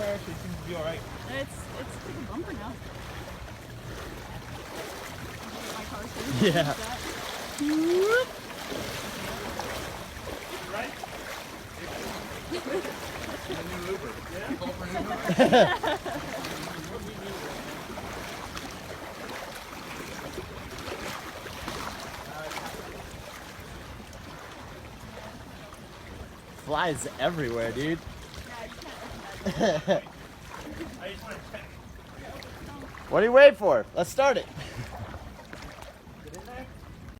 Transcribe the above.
car actually seems to be alright. It's like a bumper now. My car's Yeah. Right? A new Uber. Yeah. Call for an Uber. Flies everywhere, dude. What are you waiting for? Let's start it.